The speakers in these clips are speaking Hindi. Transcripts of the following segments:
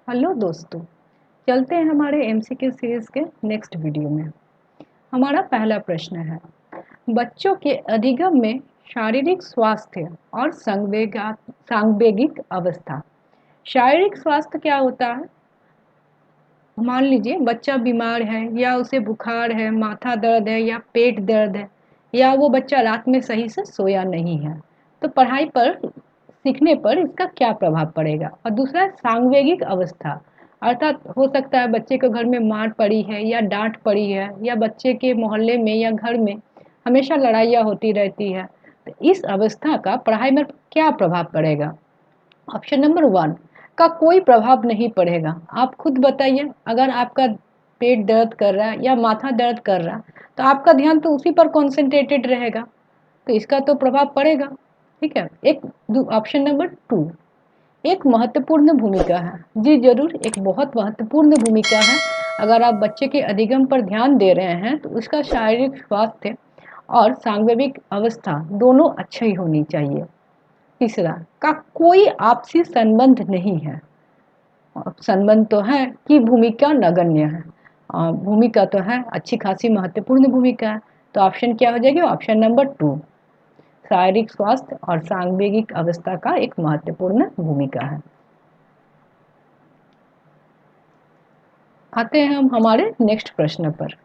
हेलो दोस्तों, चलते हैं हमारे एमसीक्यू सीरीज के नेक्स्ट वीडियो में। हमारा पहला प्रश्न है, बच्चों के अधिगम में शारीरिक स्वास्थ्य और सांवेगिक अवस्था। शारीरिक स्वास्थ्य क्या होता है? मान लीजिए बच्चा बीमार है या उसे बुखार है, माथा दर्द है या पेट दर्द है, या वो बच्चा रात में सही से सोया नहीं है, तो पढ़ाई पर सीखने पर इसका क्या प्रभाव पड़ेगा। और दूसरा सांवेगिक अवस्था, अर्थात हो सकता है बच्चे के घर में मार पड़ी है या डांट पड़ी है, या बच्चे के मोहल्ले में या घर में हमेशा लड़ाइयाँ होती रहती है, तो इस अवस्था का पढ़ाई में क्या प्रभाव पड़ेगा। ऑप्शन नंबर वन का कोई प्रभाव नहीं पड़ेगा। आप खुद बताइए, अगर आपका पेट दर्द कर रहा है या माथा दर्द कर रहा है तो आपका ध्यान तो उसी पर कॉन्सेंट्रेटेड रहेगा, तो इसका तो प्रभाव पड़ेगा। ठीक है। एक ऑप्शन नंबर टू एक महत्वपूर्ण भूमिका है। जी जरूर, एक बहुत महत्वपूर्ण भूमिका है। अगर आप बच्चे के अधिगम पर ध्यान दे रहे हैं तो उसका शारीरिक स्वास्थ्य और सांवेगिक अवस्था दोनों अच्छी होनी चाहिए। तीसरा का कोई आपसी संबंध नहीं है। संबंध तो है कि भूमिका नगण्य है, भूमिका तो है अच्छी खासी महत्वपूर्ण भूमिका है। तो ऑप्शन क्या हो जाएगी? ऑप्शन नंबर टू, शारीरिक स्वास्थ्य और सांवेगिक अवस्था का एक महत्वपूर्ण भूमिका है। आते हैं हम हमारे नेक्स्ट प्रश्न पर।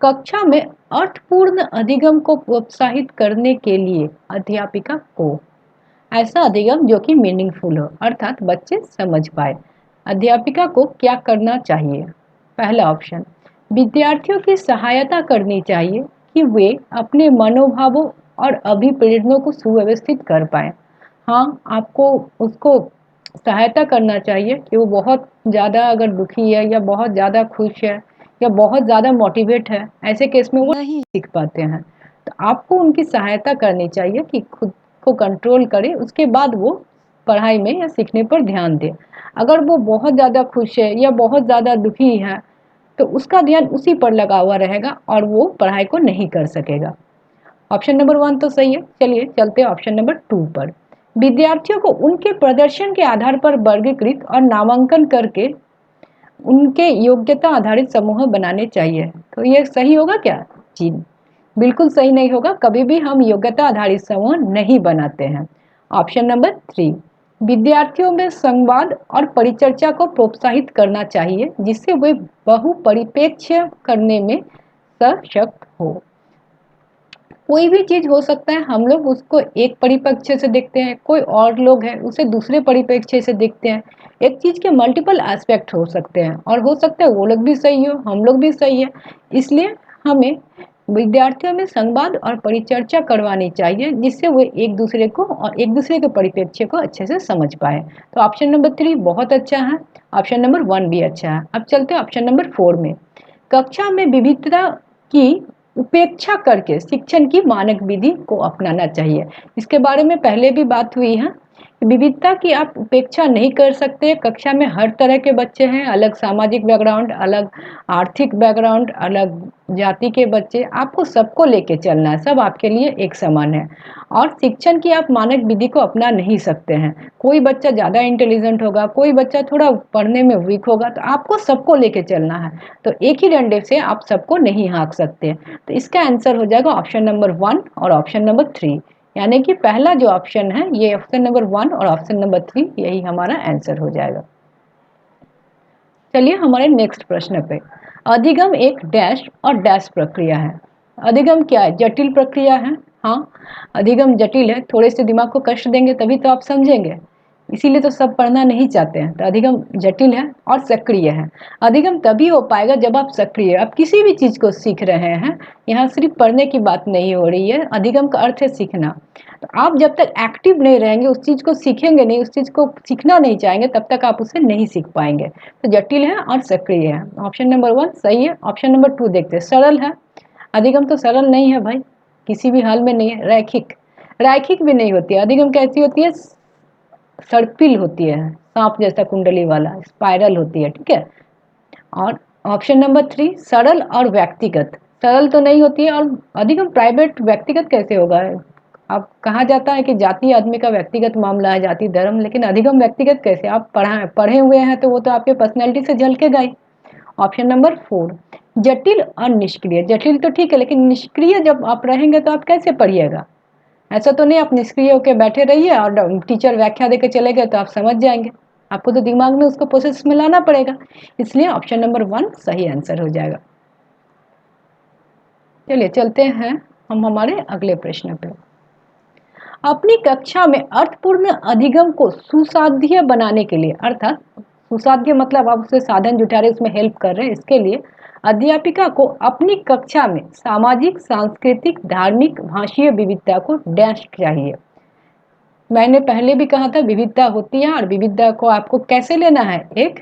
कक्षा में अर्थपूर्ण अधिगम को प्रोत्साहित करने के लिए अध्यापिका को ऐसा अधिगम जो कि मीनिंगफुल हो, अर्थात बच्चे समझ पाए, अध्यापिका को क्या करना चाहिए। पहला ऑप्शन, विद्यार्थियों की सहायता करनी चाहिए कि वे अपने मनोभावों और अभिप्रेरणों को सुव्यवस्थित कर पाए। हाँ, आपको उसको सहायता करना चाहिए कि वो बहुत ज़्यादा अगर दुखी है या बहुत ज़्यादा खुश है या बहुत ज़्यादा मोटिवेट है, ऐसे केस में वो नहीं सीख पाते हैं, तो आपको उनकी सहायता करनी चाहिए कि खुद को कंट्रोल करे, उसके बाद वो पढ़ाई में या सीखने पर ध्यान दे। अगर वो बहुत ज़्यादा खुश है या बहुत ज़्यादा दुखी है तो उसका ध्यान उसी पर लगा हुआ रहेगा और वो पढ़ाई को नहीं कर सकेगा। ऑप्शन नंबर वन तो सही है। चलिए चलते हैं ऑप्शन नंबर टू पर। विद्यार्थियों को उनके प्रदर्शन के आधार पर वर्गीकृत और नामांकन करके उनके योग्यता आधारित समूह बनाने चाहिए। तो ये सही होगा क्या? जी बिल्कुल सही नहीं होगा, कभी भी हम योग्यता आधारित समूह नहीं बनाते हैं। ऑप्शन नंबर थ्री, विद्यार्थियों में संवाद और परिचर्चा को प्रोत्साहित करना चाहिए जिससे वे बहुपरिप्रेक्ष्य करने में सशक्त हो। कोई भी चीज हो सकता है, हम लोग उसको एक परिप्रेक्ष्य से देखते हैं, कोई और लोग हैं उसे दूसरे परिप्रेक्ष्य से देखते हैं। एक चीज के मल्टीपल एस्पेक्ट हो सकते हैं और हो सकता है वो लोग भी सही हो, हम लोग भी सही है। इसलिए हमें विद्यार्थियों में संवाद और परिचर्चा करवानी चाहिए जिससे वो एक दूसरे को और एक दूसरे के परिप्रेक्ष्य को अच्छे से समझ पाए। तो ऑप्शन नंबर थ्री बहुत अच्छा है, ऑप्शन नंबर वन भी अच्छा है। अब चलते हैं ऑप्शन नंबर फोर में। कक्षा में विविधता की उपेक्षा करके शिक्षण की मानक विधि को अपनाना चाहिए। इसके बारे में पहले भी बात हुई है। विविधता की आप उपेक्षा नहीं कर सकते। कक्षा में हर तरह के बच्चे हैं, अलग सामाजिक बैकग्राउंड, अलग आर्थिक बैकग्राउंड, अलग जाति के बच्चे, आपको सबको लेके चलना है, सब आपके लिए एक समान है। और शिक्षण की आप मानक विधि को अपना नहीं सकते हैं। कोई बच्चा ज़्यादा इंटेलिजेंट होगा, कोई बच्चा थोड़ा पढ़ने में वीक होगा, तो आपको सबको लेके चलना है। तो एक ही डंडे से आप सबको नहीं हाँक सकते। तो इसका आंसर हो जाएगा ऑप्शन नंबर वन और ऑप्शन नंबर थ्री, यानी कि पहला जो ऑप्शन है ये ऑप्शन नंबर वन और ऑप्शन नंबर थ्री, यही हमारा आंसर हो जाएगा। चलिए हमारे नेक्स्ट प्रश्न पे। अधिगम एक डैश और डैश प्रक्रिया है। अधिगम क्या है? जटिल प्रक्रिया है। हाँ, अधिगम जटिल है, थोड़े से दिमाग को कष्ट देंगे तभी तो आप समझेंगे, इसीलिए तो सब पढ़ना नहीं चाहते हैं। तो अधिगम जटिल है और सक्रिय है। अधिगम तभी हो पाएगा जब आप सक्रिय, आप किसी भी चीज़ को सीख रहे हैं, यहाँ सिर्फ पढ़ने की बात नहीं हो रही है, अधिगम का अर्थ है सीखना। तो आप जब तक एक्टिव नहीं रहेंगे, उस चीज़ को सीखेंगे नहीं, उस चीज़ को सीखना नहीं चाहेंगे, तब तक आप उसे नहीं सीख पाएंगे। तो जटिल है और सक्रिय है। ऑप्शन नंबर वन सही है। ऑप्शन नंबर टू देखते हैं, सरल है। अधिगम तो सरल नहीं है भाई, किसी भी हाल में नहीं है। रैखिक, रैखिक भी नहीं होती है। अधिगम कैसी होती है? सर्पिल होती है, सांप जैसा कुंडली वाला, स्पाइरल होती है। ठीक है। और ऑप्शन नंबर थ्री सरल और व्यक्तिगत, सरल तो नहीं होती है। और अधिगम प्राइवेट, व्यक्तिगत कैसे होगा? अब कहा जाता है कि जाति आदमी का व्यक्तिगत मामला है, जाति धर्म, लेकिन अधिगम व्यक्तिगत कैसे? आप पढ़े हुए हैं तो वो तो आपके पर्सनैलिटी से झलकेगा ही। ऑप्शन नंबर 4, जटिल और निष्क्रिय। जटिल तो ठीक है, लेकिन निष्क्रिय जब आप रहेंगे तो आप कैसे पढ़िएगा? ऐसा तो नहीं आप निष्क्रिय होकर बैठे रहिए और टीचर व्याख्या देके चले गए तो आप समझ जाएंगे। आपको तो दिमाग में उसको प्रोसेस में लाना पड़ेगा, इसलिए ऑप्शन नंबर 1 सही आंसर हो जाएगा। चलिए चलते हैं हम हमारे अगले प्रश्न पे। अपनी कक्षा में अर्थपूर्ण अधिगम को सुसाध्य बनाने के लिए, अर्थात सुसाध्य मतलब आप उससे साधन जुटा रहे, उसमें हेल्प कर रहे हैं, इसके लिए अध्यापिका को अपनी कक्षा में सामाजिक, सांस्कृतिक, धार्मिक, भाषीय विविधता को डैश चाहिए। मैंने पहले भी कहा था विविधता होती है और विविधता को आपको कैसे लेना है? एक,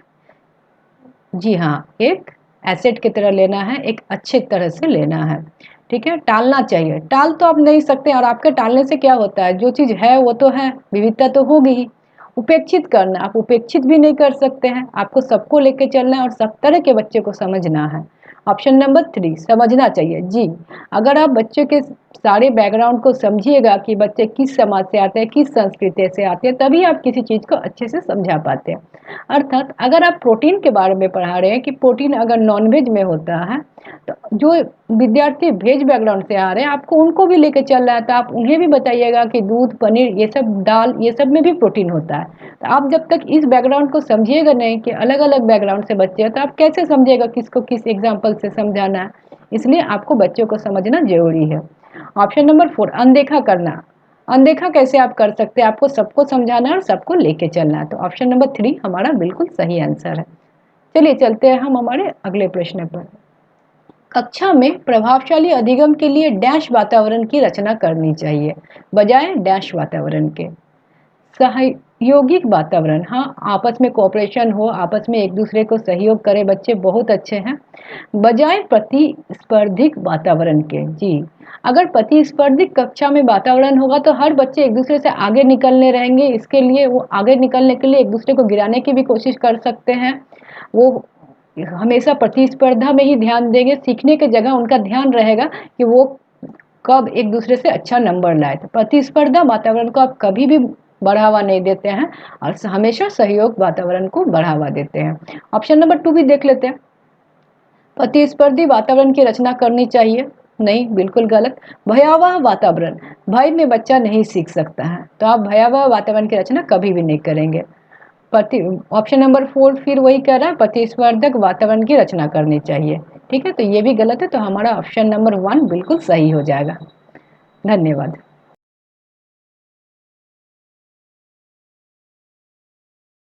जी हाँ, एक एसेट की तरह लेना है, एक अच्छे तरह से लेना है, ठीक है। टालना चाहिए, टाल तो आप नहीं सकते, और आपके टालने से क्या होता है? जो चीज़ है वो तो है, विविधता तो होगी ही। उपेक्षित करना, आप उपेक्षित भी नहीं कर सकते हैं, आपको सबको लेके चलना है और सब तरह के बच्चे को समझना है। ऑप्शन नंबर 3 समझना चाहिए। जी, अगर आप बच्चे के सारे बैकग्राउंड को समझिएगा कि बच्चे किस समाज से आते हैं, किस संस्कृति से आते हैं, तभी आप किसी चीज़ को अच्छे से समझा पाते हैं। अर्थात अगर आप प्रोटीन के बारे में पढ़ा रहे हैं कि प्रोटीन अगर नॉनवेज में होता है, तो जो विद्यार्थी वेज बैकग्राउंड से आ रहे हैं आपको उनको भी लेके चल रहा है, तो आप उन्हें भी बताइएगा कि दूध, पनीर, ये सब, दाल, ये सब में भी प्रोटीन होता है। तो आप जब तक इस बैकग्राउंड को समझिएगा नहीं कि अलग अलग बैकग्राउंड से बच्चे हैं, तो आप कैसे समझिएगा किसको किस एग्जाम्पल से समझाना है? इसलिए आपको बच्चों को समझना जरूरी है। ऑप्शन नंबर 4 अनदेखा करना। अनदेखा कैसे आप कर सकते हैं? आपको सबको समझाना है और सबको लेके चलना है, तो ऑप्शन नंबर 3 हमारा बिल्कुल सही आंसर है। चलिए चलते हैं हम हमारे अगले प्रश्न पर। कक्षा में प्रभावशाली अधिगम के लिए डैश वातावरण की रचना करनी चाहिए, बजाय डैश वातावरण के। सहयोगिक वातावरण, हाँ, आपस में कोऑपरेशन हो, आपस में एक दूसरे को सहयोग करे, बच्चे बहुत अच्छे हैं, बजाय प्रतिस्पर्धिक वातावरण के। जी, अगर प्रतिस्पर्धिक कक्षा में वातावरण होगा तो हर बच्चे एक दूसरे से आगे निकलने रहेंगे, इसके लिए वो आगे निकलने के लिए एक दूसरे को गिराने की भी कोशिश कर सकते हैं। वो हमेशा प्रतिस्पर्धा में ही ध्यान देंगे, सीखने की जगह उनका ध्यान रहेगा कि वो कब एक दूसरे से अच्छा नंबर लाए। तो प्रतिस्पर्धा वातावरण को आप कभी भी बढ़ावा नहीं देते हैं और हमेशा सहयोग वातावरण को बढ़ावा देते हैं। ऑप्शन नंबर 2 भी देख लेते हैं। प्रतिस्पर्धी वातावरण की रचना करनी चाहिए, नहीं, बिल्कुल गलत। भयावह वातावरण, भय में बच्चा नहीं सीख सकता है, तो आप भयावह वातावरण की रचना कभी भी नहीं करेंगे। प्रति ऑप्शन नंबर 4 फिर वही कह रहा है, प्रतिस्पर्धक वातावरण की रचना करनी चाहिए, ठीक है, तो ये भी गलत है, तो हमारा ऑप्शन नंबर 1 बिल्कुल सही हो जाएगा। धन्यवाद।